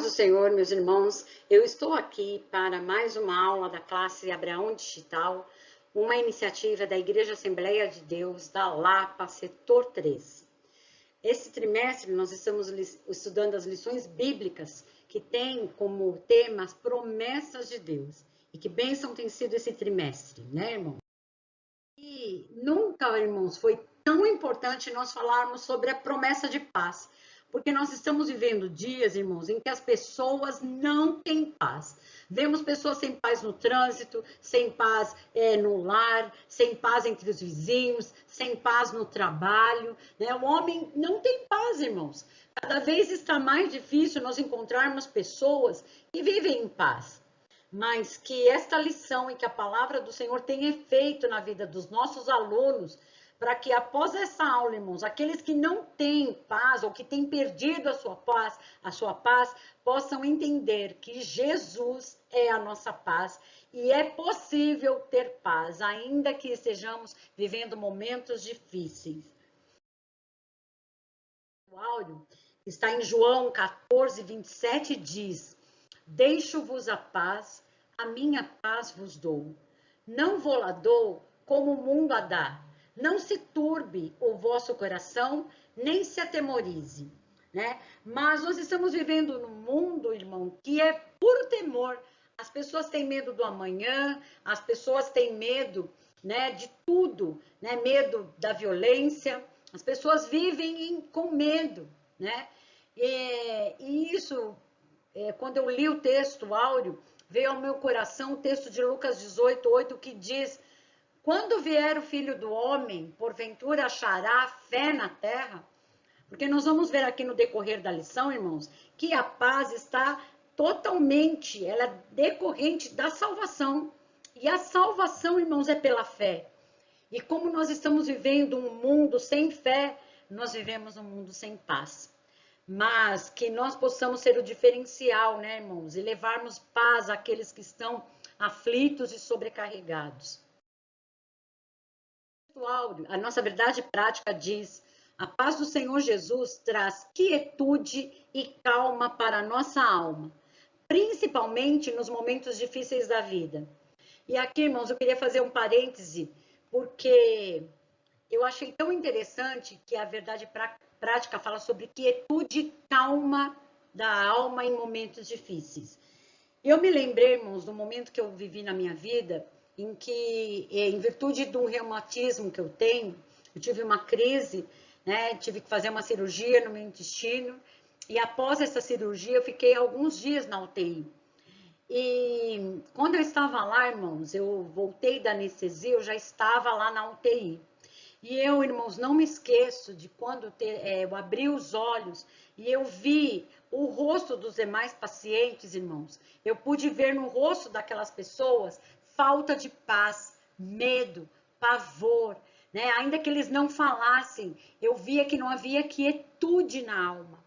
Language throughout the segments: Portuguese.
do Senhor, meus irmãos, eu estou aqui para mais uma aula da classe Abraão Digital, uma iniciativa da Igreja Assembleia de Deus da Lapa, setor 3. Esse trimestre nós estamos estudando as lições bíblicas que têm como tema as promessas de Deus. E que bênção tem sido esse trimestre, né, irmão? E nunca, irmãos, foi tão importante nós falarmos sobre a promessa de paz. Porque nós estamos vivendo dias, irmãos, em que as pessoas não têm paz. Vemos pessoas sem paz no trânsito, sem paz no lar, sem paz entre os vizinhos, sem paz no trabalho, né? O homem não tem paz, irmãos. Cada vez está mais difícil nós encontrarmos pessoas que vivem em paz. Mas que esta lição e que a palavra do Senhor tenha efeito na vida dos nossos alunos, para que após essa aula, irmãos, aqueles que não têm paz ou que têm perdido a sua paz, possam entender que Jesus é a nossa paz e é possível ter paz, ainda que estejamos vivendo momentos difíceis. O áudio está em João 14, 27, diz: Deixo-vos a paz, a minha paz vos dou. Não vou lá dou como o mundo a dá. Não se turbe o vosso coração, nem se atemorize, né? Mas nós estamos vivendo num mundo, irmão, que é puro temor. As pessoas têm medo do amanhã, as pessoas têm medo, né, de tudo, né? Medo da violência. As pessoas vivem com medo, né? E isso, quando eu li o texto áureo, veio ao meu coração o texto de Lucas 18, 8, que diz: quando vier o Filho do Homem, porventura achará fé na terra? Porque nós vamos ver aqui no decorrer da lição, irmãos, que a paz está totalmente, ela é decorrente da salvação. E a salvação, irmãos, é pela fé. E como nós estamos vivendo um mundo sem fé, nós vivemos um mundo sem paz. Mas que nós possamos ser o diferencial, né, irmãos? E levarmos paz àqueles que estão aflitos e sobrecarregados. A nossa verdade prática diz: a paz do Senhor Jesus traz quietude e calma para a nossa alma, principalmente nos momentos difíceis da vida. E aqui, irmãos, eu queria fazer um parêntese, porque eu achei tão interessante que a verdade prática fala sobre quietude e calma da alma em momentos difíceis. Eu me lembrei, irmãos, do momento que eu vivi na minha vida, em que, em virtude de um reumatismo que eu tenho, eu tive uma crise, né? Tive que fazer uma cirurgia no meu intestino, e após essa cirurgia eu fiquei alguns dias na UTI. E quando eu estava lá, irmãos, eu voltei da anestesia, eu já estava lá na UTI. E eu, irmãos, não me esqueço de quando eu abri os olhos e eu vi o rosto dos demais pacientes, irmãos. Eu pude ver no rosto daquelas pessoas falta de paz, medo, pavor, né? Ainda que eles não falassem, eu via que não havia quietude na alma.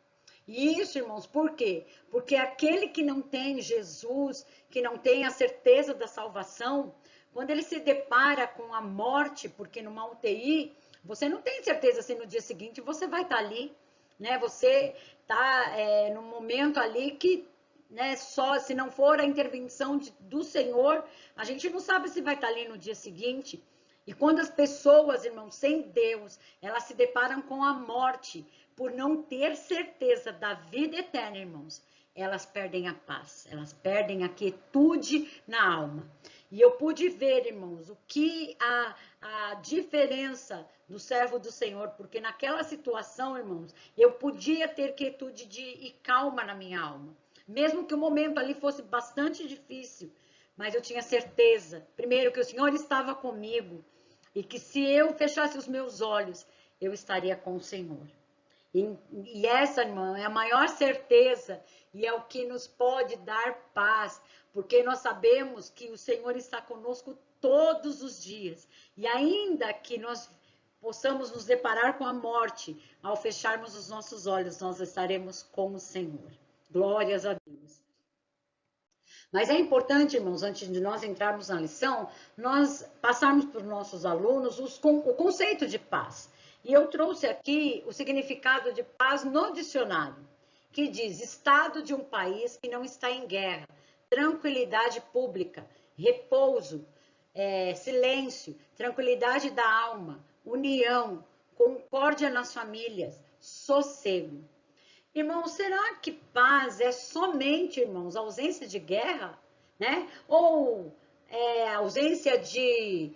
E isso, irmãos, por quê? Porque aquele que não tem Jesus, que não tem a certeza da salvação, quando ele se depara com a morte, porque numa UTI, você não tem certeza se no dia seguinte você vai estar ali, né? Você está num momento ali que, né, só se não for a intervenção do Senhor, a gente não sabe se vai estar ali no dia seguinte. E quando as pessoas, irmãos, sem Deus, elas se deparam com a morte, por não ter certeza da vida eterna, irmãos, elas perdem a paz, elas perdem a quietude na alma. E eu pude ver, irmãos, o que a diferença do servo do Senhor, porque naquela situação, irmãos, eu podia ter quietude e calma na minha alma. Mesmo que o momento ali fosse bastante difícil, mas eu tinha certeza, primeiro, que o Senhor estava comigo e que se eu fechasse os meus olhos, eu estaria com o Senhor. E essa, irmã, é a maior certeza e é o que nos pode dar paz, porque nós sabemos que o Senhor está conosco todos os dias. E ainda que nós possamos nos deparar com a morte, ao fecharmos os nossos olhos, nós estaremos com o Senhor. Glórias a Deus. Mas é importante, irmãos, antes de nós entrarmos na lição, nós passarmos para os nossos alunos o conceito de paz. E eu trouxe aqui o significado de paz no dicionário, que diz: estado de um país que não está em guerra, tranquilidade pública, repouso, silêncio, tranquilidade da alma, união, concórdia nas famílias, sossego. Irmãos, será que paz é somente, irmãos, ausência de guerra, né? Ou ausência de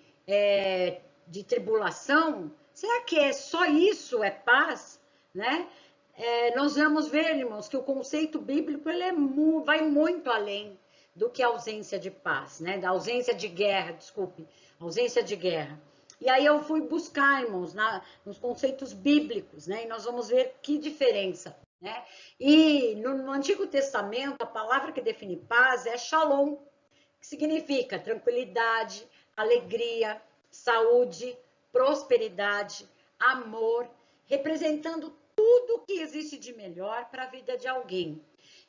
tribulação? Será que é só isso, é paz, né? Nós vamos ver, irmãos, que o conceito bíblico vai muito além do que a ausência de paz, né? Da ausência de guerra, desculpe, ausência de guerra. E aí eu fui buscar, irmãos, nos conceitos bíblicos, né? E nós vamos ver que diferença, né? E no Antigo Testamento, a palavra que define paz é shalom, que significa tranquilidade, alegria, saúde, prosperidade, amor, representando tudo que existe de melhor para a vida de alguém.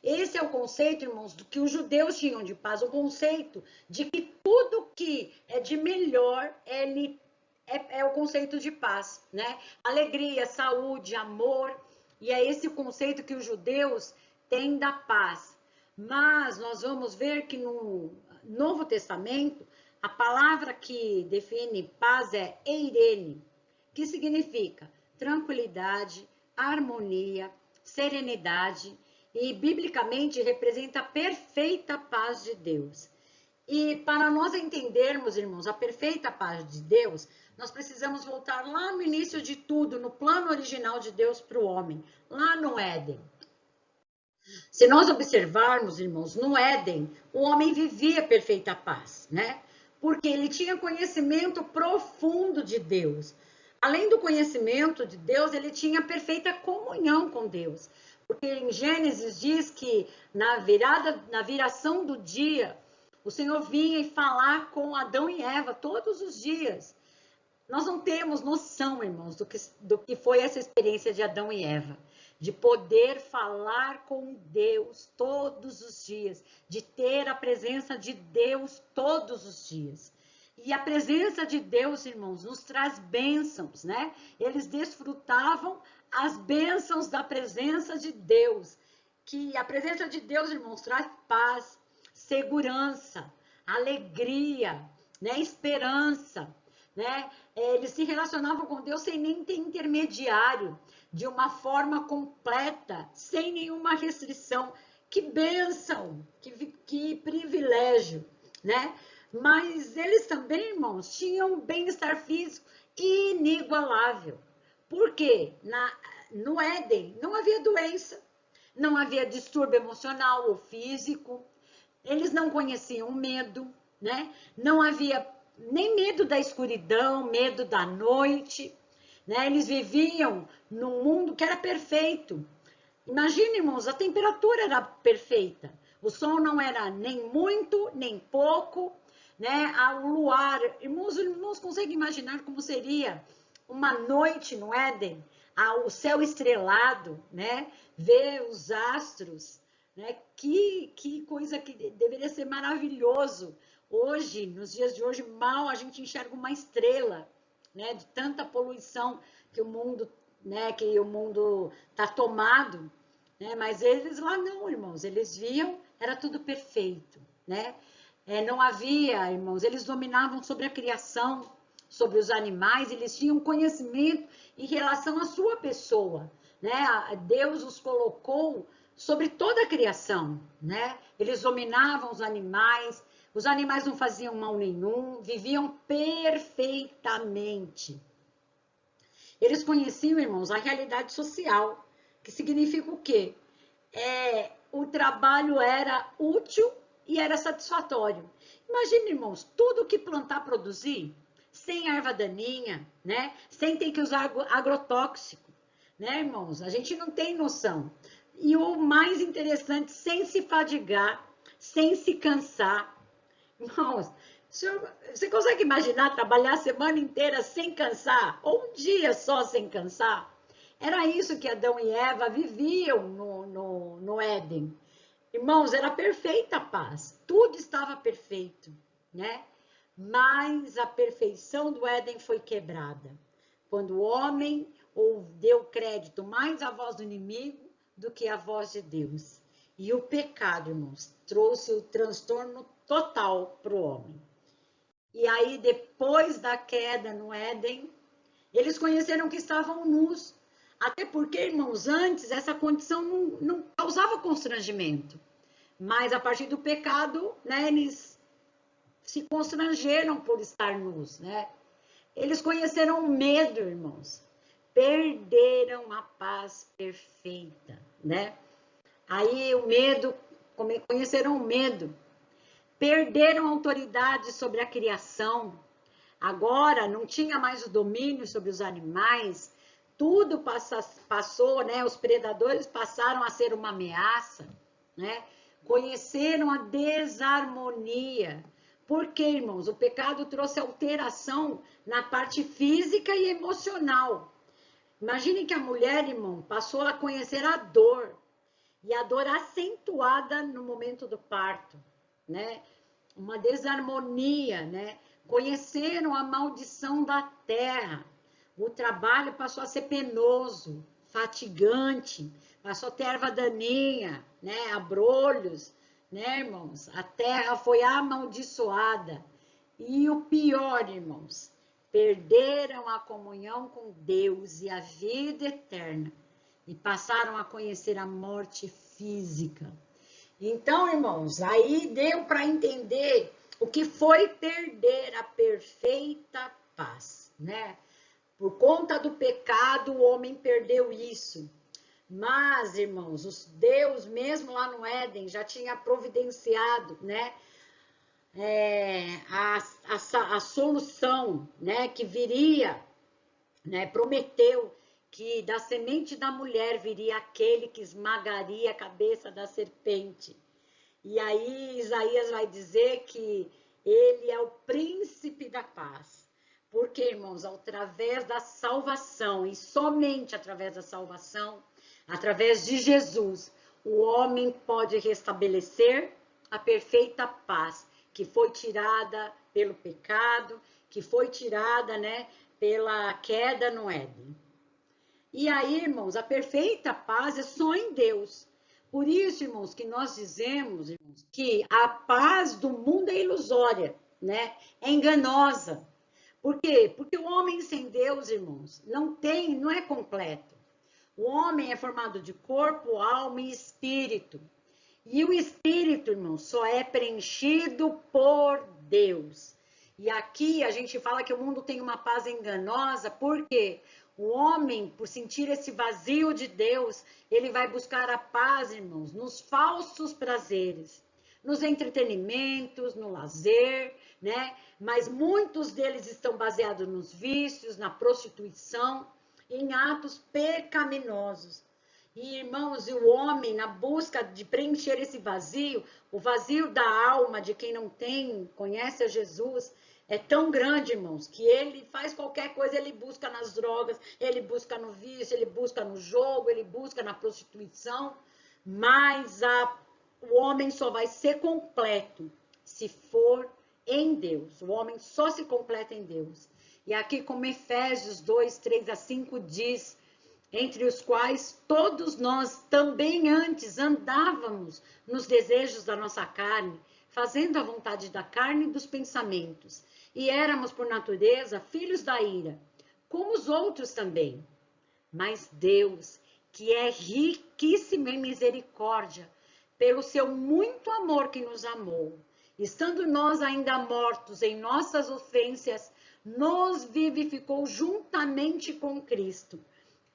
Esse é o conceito, irmãos, do que os judeus tinham de paz, o conceito de que tudo que é de melhor é o conceito de paz, né? Alegria, saúde, amor, e é esse o conceito que os judeus têm da paz. Mas nós vamos ver que no Novo Testamento, a palavra que define paz é eirene, que significa tranquilidade, harmonia, serenidade, e biblicamente representa a perfeita paz de Deus. E para nós entendermos, irmãos, a perfeita paz de Deus, nós precisamos voltar lá no início de tudo, no plano original de Deus para o homem, lá no Éden. Se nós observarmos, irmãos, no Éden, o homem vivia perfeita paz, né? Porque ele tinha conhecimento profundo de Deus. Além do conhecimento de Deus, ele tinha perfeita comunhão com Deus. Porque em Gênesis diz que na viração do dia, o Senhor vinha e falar com Adão e Eva todos os dias. Nós não temos noção, irmãos, do que foi essa experiência de Adão e Eva. De poder falar com Deus todos os dias. De ter a presença de Deus todos os dias. E a presença de Deus, irmãos, nos traz bênçãos, né? Eles desfrutavam as bênçãos da presença de Deus. Que a presença de Deus, irmãos, traz paz, segurança, alegria, né? Esperança, né? Eles se relacionavam com Deus sem nem ter intermediário, de uma forma completa, sem nenhuma restrição. Que bênção, que privilégio, né? Mas eles também, irmãos, tinham um bem-estar físico inigualável. Por quê? No Éden não havia doença, não havia distúrbio emocional ou físico, eles não conheciam medo, né? Não havia nem medo da escuridão, medo da noite, né? Eles viviam num mundo que era perfeito. Imagina, irmãos, a temperatura era perfeita. O sol não era nem muito, nem pouco, né? O luar, irmãos conseguem imaginar como seria uma noite no Éden, o céu estrelado, né? Ver os astros, né? Que coisa que deveria ser maravilhoso. Hoje, nos dias de hoje, mal a gente enxerga uma estrela, né? De tanta poluição que o mundo, né? Que o mundo está tomado, né? Mas eles lá não, irmãos, eles viam, era tudo perfeito, né? Não havia, irmãos, eles dominavam sobre a criação, sobre os animais, eles tinham conhecimento em relação à sua pessoa, né? Deus os colocou sobre toda a criação, né? Eles dominavam os animais não faziam mal nenhum, viviam perfeitamente. Eles conheciam, irmãos, a realidade social, que significa o quê? O trabalho era útil e era satisfatório. Imagina, irmãos, tudo que plantar produzir, sem erva daninha, né? Sem ter que usar agrotóxico, né, irmãos? A gente não tem noção. E o mais interessante, sem se fadigar, sem se cansar. Irmãos, você consegue imaginar trabalhar a semana inteira sem cansar? Ou um dia só sem cansar? Era isso que Adão e Eva viviam no Éden. Irmãos, era perfeita a paz. Tudo estava perfeito, né? Mas a perfeição do Éden foi quebrada. Quando o homem deu crédito mais à voz do inimigo do que a voz de Deus. E o pecado, irmãos, trouxe o transtorno total para o homem. E aí, depois da queda no Éden, eles conheceram que estavam nus. Até porque, irmãos, antes essa condição não causava constrangimento. Mas a partir do pecado, né, eles se constrangeram por estar nus, né? Eles conheceram o medo, irmãos. Perderam a paz perfeita, né? Aí o medo, conheceram o medo. Perderam a autoridade sobre a criação. Agora não tinha mais o domínio sobre os animais. Tudo passou, né? Os predadores passaram a ser uma ameaça, né? Conheceram a desarmonia. Por quê, irmãos? O pecado trouxe alteração na parte física e emocional. Imagine que a mulher, irmão, passou a conhecer a dor. E a dor acentuada no momento do parto, né? Uma desarmonia, né? Conheceram a maldição da terra. O trabalho passou a ser penoso, fatigante, passou a ter erva daninha, né? Abrolhos, né, irmãos? A terra foi amaldiçoada. E o pior, irmãos, perderam a comunhão com Deus e a vida eterna e passaram a conhecer a morte física. Então, irmãos, aí deu para entender o que foi perder a perfeita paz, né? Por conta do pecado, o homem perdeu isso. Mas, irmãos, Deus, mesmo lá no Éden, já tinha providenciado, né? A solução, né? Que viria, né? Prometeu que da semente da mulher viria aquele que esmagaria a cabeça da serpente. E aí Isaías vai dizer que ele é o príncipe da paz. Porque, irmãos, através da salvação, e somente através da salvação, através de Jesus, o homem pode restabelecer a perfeita paz que foi tirada pelo pecado, que foi tirada, né, pela queda no Éden. E aí, irmãos, a perfeita paz é só em Deus. Por isso, irmãos, que nós dizemos, irmãos, que a paz do mundo é ilusória, né? É enganosa. Por quê? Porque o homem sem Deus, irmãos, não é completo. O homem é formado de corpo, alma e espírito. E o espírito, irmãos, só é preenchido por Deus. E aqui a gente fala que o mundo tem uma paz enganosa, por quê? O homem, por sentir esse vazio de Deus, ele vai buscar a paz, irmãos, nos falsos prazeres, nos entretenimentos, no lazer, né? Mas muitos deles estão baseados nos vícios, na prostituição, em atos pecaminosos. E, irmãos, e o homem, na busca de preencher esse vazio, o vazio da alma de quem não conhece a Jesus, é tão grande, irmãos, que ele faz qualquer coisa, ele busca nas drogas, ele busca no vício, ele busca no jogo, ele busca na prostituição, mas o homem só vai ser completo se for em Deus. O homem só se completa em Deus. E aqui, como Efésios 2, 3 a 5 diz, entre os quais todos nós também antes andávamos nos desejos da nossa carne, fazendo a vontade da carne e dos pensamentos. E éramos, por natureza, filhos da ira, como os outros também. Mas Deus, que é riquíssimo em misericórdia, pelo seu muito amor que nos amou, estando nós ainda mortos em nossas ofensas, nos vivificou juntamente com Cristo.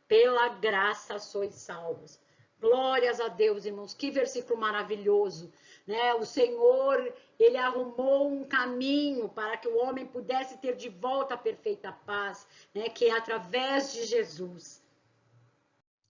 Pela graça sois salvos. Glórias a Deus, irmãos. Que versículo maravilhoso, né? O Senhor, ele arrumou um caminho para que o homem pudesse ter de volta a perfeita paz, né? Que é através de Jesus,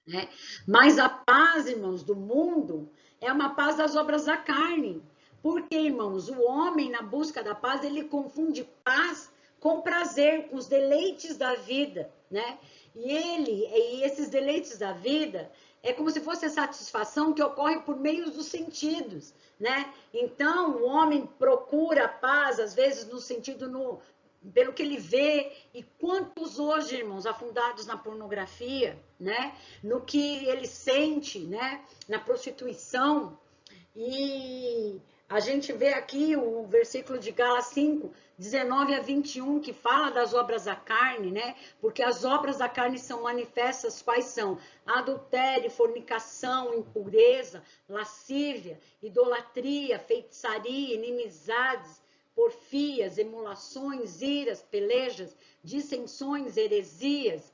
né? Mas a paz, irmãos, do mundo é uma paz das obras da carne. Porque, irmãos, o homem, na busca da paz, ele confunde paz com prazer, com os deleites da vida, né? E esses deleites da vida é como se fosse a satisfação que ocorre por meio dos sentidos, né? Então, o homem procura a paz, às vezes, no sentido pelo que ele vê, e quantos hoje, irmãos, afundados na pornografia, né? No que ele sente, né? Na prostituição. E a gente vê aqui o versículo de Gálatas 5, 19 a 21, que fala das obras da carne, né? Porque as obras da carne são manifestas, quais são? Adultério, fornicação, impureza, lascívia, idolatria, feitiçaria, inimizades, porfias, emulações, iras, pelejas, dissensões, heresias,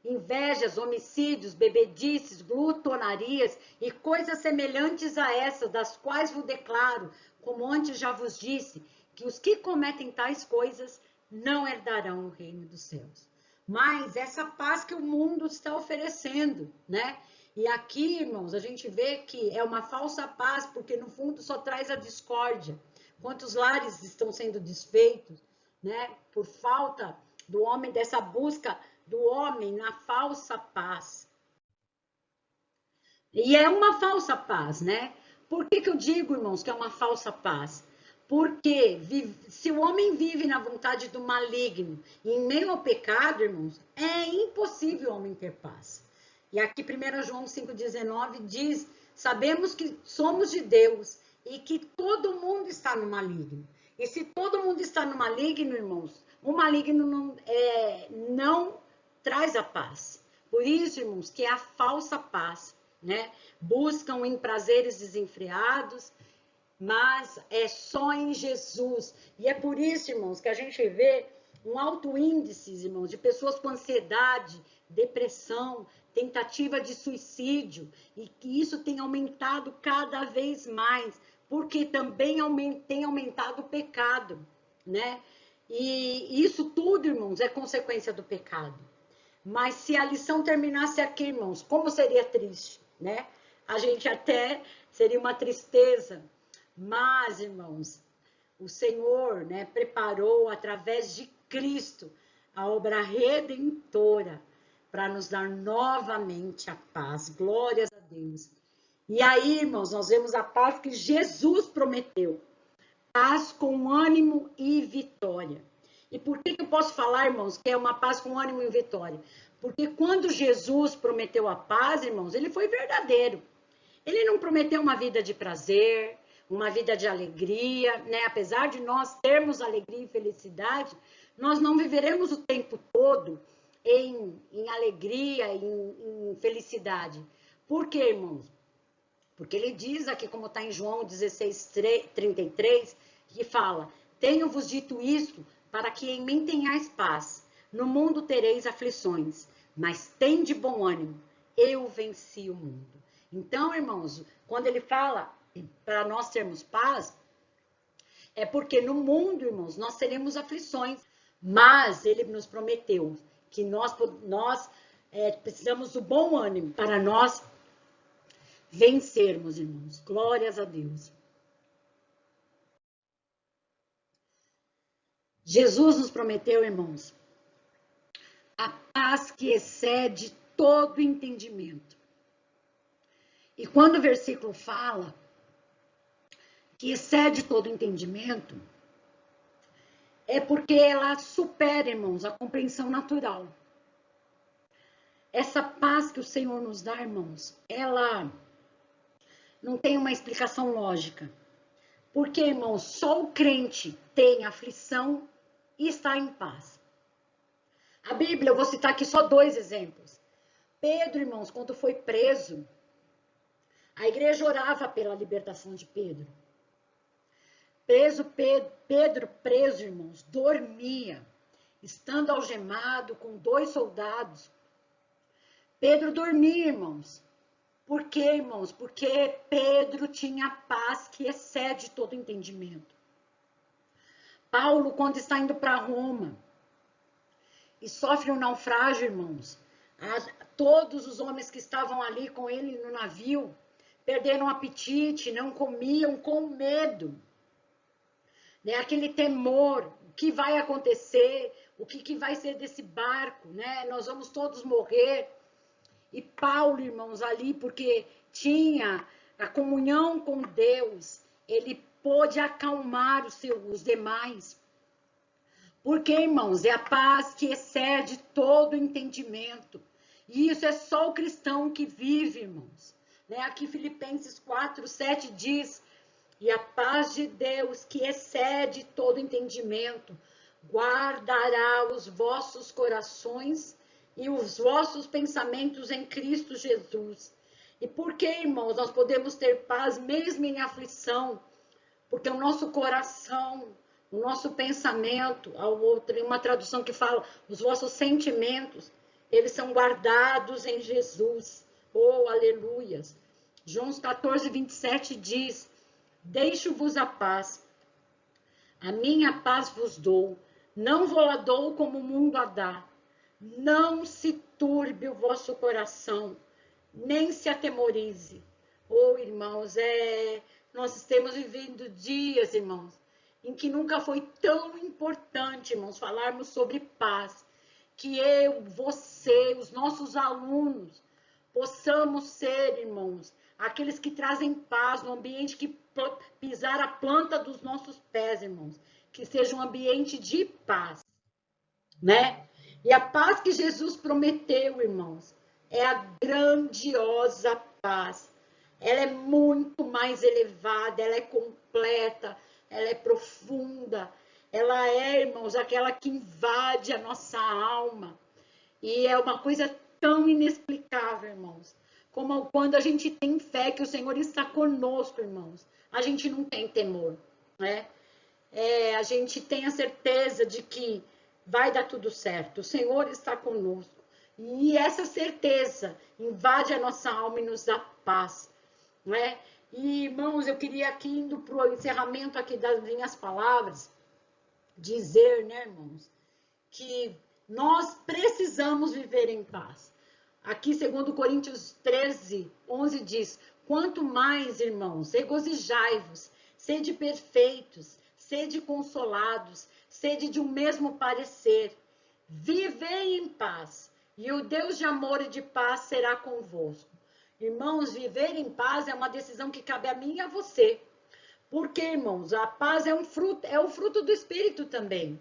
invejas, homicídios, bebedices, glutonarias e coisas semelhantes a essas, das quais vos declaro, como antes já vos disse, que os que cometem tais coisas não herdarão o reino dos céus. Mas essa paz que o mundo está oferecendo, né? E aqui, irmãos, a gente vê que é uma falsa paz, porque no fundo só traz a discórdia. Quantos lares estão sendo desfeitos, né? Por falta do homem, dessa busca do homem na falsa paz. E é uma falsa paz, né? Por que eu digo, irmãos, que é uma falsa paz? Porque se o homem vive na vontade do maligno, em meio ao pecado, irmãos, é impossível o homem ter paz. E aqui 1 João 5,19 diz, sabemos que somos de Deus e que todo mundo está no maligno. E se todo mundo está no maligno, irmãos, o maligno não traz a paz. Por isso, irmãos, que é a falsa paz, né? Buscam em prazeres desenfreados, mas é só em Jesus. E é por isso, irmãos, que a gente vê um alto índice, irmãos, de pessoas com ansiedade, depressão, tentativa de suicídio, e que isso tem aumentado cada vez mais, porque também tem aumentado o pecado, né? E isso tudo, irmãos, é consequência do pecado. Mas se a lição terminasse aqui, irmãos, como seria triste, né? A gente até seria uma tristeza. Mas, irmãos, o Senhor, né, preparou através de Cristo a obra redentora para nos dar novamente a paz. Glórias a Deus. E aí, irmãos, nós vemos a paz que Jesus prometeu. Paz com ânimo e vitória. E por que eu posso falar, irmãos, que é uma paz com ânimo e vitória? Porque quando Jesus prometeu a paz, irmãos, ele foi verdadeiro. Ele não prometeu uma vida de prazer, uma vida de alegria, né? Apesar de nós termos alegria e felicidade, nós não viveremos o tempo todo em alegria, em felicidade. Por quê, irmãos? Porque ele diz aqui, como está em João 16:33, que fala, tenho-vos dito isto para que em mim tenhais paz. No mundo tereis aflições, mas tende bom ânimo, eu venci o mundo. Então, irmãos, quando ele fala para nós termos paz, é porque no mundo, irmãos, nós teremos aflições, mas ele nos prometeu que nós precisamos do bom ânimo para nós vencermos, irmãos. Glórias a Deus. Jesus nos prometeu, irmãos, a paz que excede todo entendimento. E quando o versículo fala que excede todo entendimento, é porque ela supera, irmãos, a compreensão natural. Essa paz que o Senhor nos dá, irmãos, ela não tem uma explicação lógica. Porque, irmãos, só o crente tem aflição e está em paz. A Bíblia, eu vou citar aqui só 2 exemplos. Pedro, irmãos, quando foi preso, a igreja orava pela libertação de Pedro. Pedro preso, irmãos, dormia, estando algemado com 2 soldados. Pedro dormia, irmãos. Por quê, irmãos? Porque Pedro tinha paz que excede todo entendimento. Paulo, quando está indo para Roma e sofre um naufrágio, irmãos, todos os homens que estavam ali com ele no navio perderam o apetite, não comiam com medo. Né? Aquele temor, o que vai acontecer, o que vai ser desse barco, né? Nós vamos todos morrer. E Paulo, irmãos, ali, porque tinha a comunhão com Deus, ele pôde acalmar os demais. Porque, irmãos, é a paz que excede todo entendimento. E isso é só o cristão que vive, irmãos. Né? Aqui Filipenses 4:7 diz: e a paz de Deus, que excede todo entendimento, guardará os vossos corações e os vossos pensamentos em Cristo Jesus. E por que, irmãos, nós podemos ter paz mesmo em aflição? Porque o nosso coração, o nosso pensamento, tem uma tradução que fala, os vossos sentimentos, eles são guardados em Jesus. Oh, aleluias. João 14:27 diz: deixo-vos a paz, a minha paz vos dou, não vou-la dou como o mundo a dá. Não se turbe o vosso coração, nem se atemorize. Oh, irmãos, nós estamos vivendo dias, irmãos, em que nunca foi tão importante, irmãos, falarmos sobre paz. Que eu, você, os nossos alunos, possamos ser, irmãos, aqueles que trazem paz no ambiente que pisar a planta dos nossos pés, irmãos. Que seja um ambiente de paz, né? E a paz que Jesus prometeu, irmãos, é a grandiosa paz. Ela é muito mais elevada, ela é completa, ela é profunda. Ela é, irmãos, aquela que invade a nossa alma. E é uma coisa tão inexplicável, irmãos. Como quando a gente tem fé que o Senhor está conosco, irmãos. A gente não tem temor, né? A gente tem a certeza de que vai dar tudo certo. O Senhor está conosco. E essa certeza invade a nossa alma e nos dá paz, né? E, irmãos, eu queria aqui, indo para o encerramento aqui das minhas palavras, dizer, né, irmãos, que nós precisamos viver em paz. Aqui, segundo Coríntios 13:11 diz: quanto mais, irmãos, regozijai-vos, sede perfeitos, sede consolados, sede de um mesmo parecer, vivei em paz, e o Deus de amor e de paz será convosco. Irmãos, viver em paz é uma decisão que cabe a mim e a você. Porque, irmãos, a paz é o fruto do Espírito também.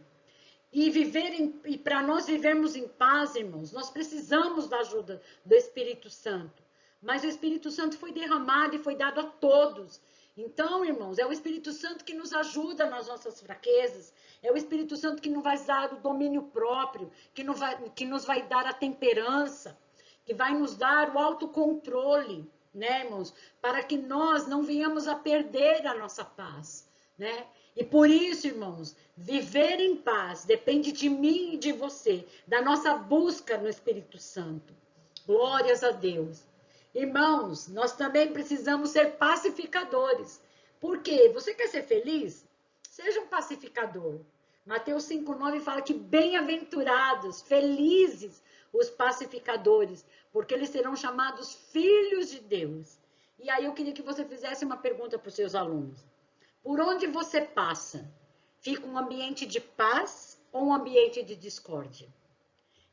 E para nós vivermos em paz, irmãos, nós precisamos da ajuda do Espírito Santo. Mas o Espírito Santo foi derramado e foi dado a todos. Então, irmãos, é o Espírito Santo que nos ajuda nas nossas fraquezas. É o Espírito Santo que nos vai dar o domínio próprio, que nos vai dar a temperança, que vai nos dar o autocontrole, né, irmãos? Para que nós não venhamos a perder a nossa paz, né? E por isso, irmãos, viver em paz depende de mim e de você, da nossa busca no Espírito Santo. Glórias a Deus. Irmãos, nós também precisamos ser pacificadores. Por quê? Você quer ser feliz? Seja um pacificador. Mateus 5:9 fala que bem-aventurados, felizes os pacificadores, porque eles serão chamados filhos de Deus. E aí eu queria que você fizesse uma pergunta para os seus alunos. Por onde você passa? Fica um ambiente de paz ou um ambiente de discórdia?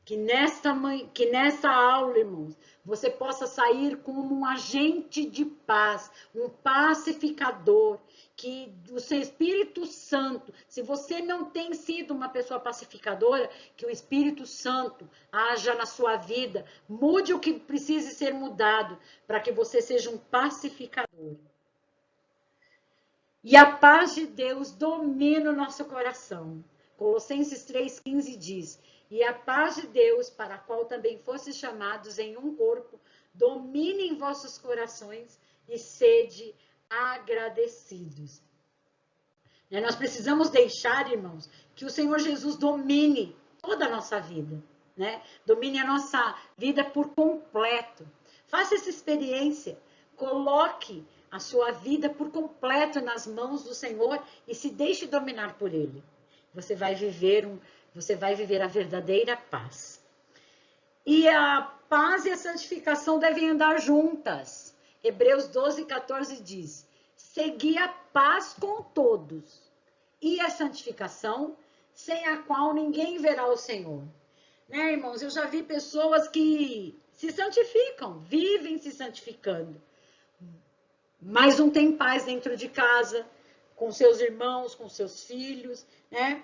Que nessa aula, irmãos, você possa sair como um agente de paz, um pacificador, que o seu Espírito Santo, se você não tem sido uma pessoa pacificadora, que o Espírito Santo haja na sua vida, mude o que precise ser mudado, para que você seja um pacificador. E a paz de Deus domina o nosso coração. Colossenses 3:15 diz: e a paz de Deus, para a qual também fostes chamados em um corpo, domine em vossos corações e sede agradecidos. Nós precisamos deixar, irmãos, que o Senhor Jesus domine toda a nossa vida, né? Domine a nossa vida por completo. Faça essa experiência, coloque a sua vida por completo nas mãos do Senhor e se deixe dominar por Ele. Você vai viver a verdadeira paz. E a paz e a santificação devem andar juntas. Hebreus 12:14 diz: segui a paz com todos e a santificação, sem a qual ninguém verá o Senhor. Né, irmãos? Eu já vi pessoas que se santificam, vivem se santificando, mas não tem paz dentro de casa, com seus irmãos, com seus filhos, né?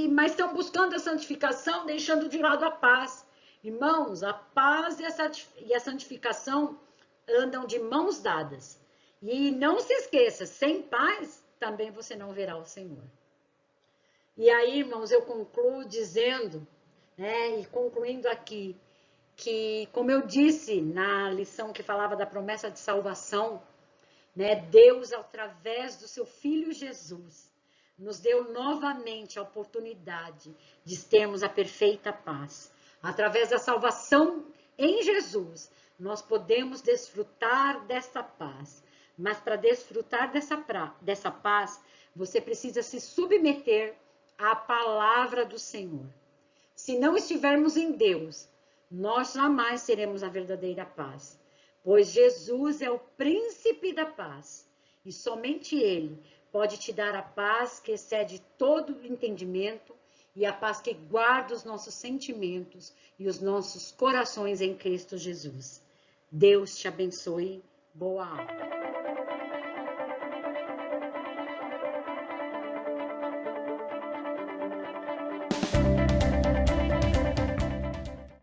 mas estão buscando a santificação, deixando de lado a paz. Irmãos, a paz e a santificação andam de mãos dadas. E não se esqueça, sem paz, também você não verá o Senhor. E aí, irmãos, eu concluo dizendo, né, e concluindo aqui, que, como eu disse na lição que falava da promessa de salvação, né, Deus, através do seu Filho Jesus, nos deu novamente a oportunidade de termos a perfeita paz. Através da salvação em Jesus, nós podemos desfrutar dessa paz. Mas para desfrutar dessa paz, você precisa se submeter à palavra do Senhor. Se não estivermos em Deus, nós jamais teremos a verdadeira paz. Pois Jesus é o príncipe da paz. E somente Ele pode te dar a paz que excede todo o entendimento e a paz que guarda os nossos sentimentos e os nossos corações em Cristo Jesus. Deus te abençoe. Boa aula.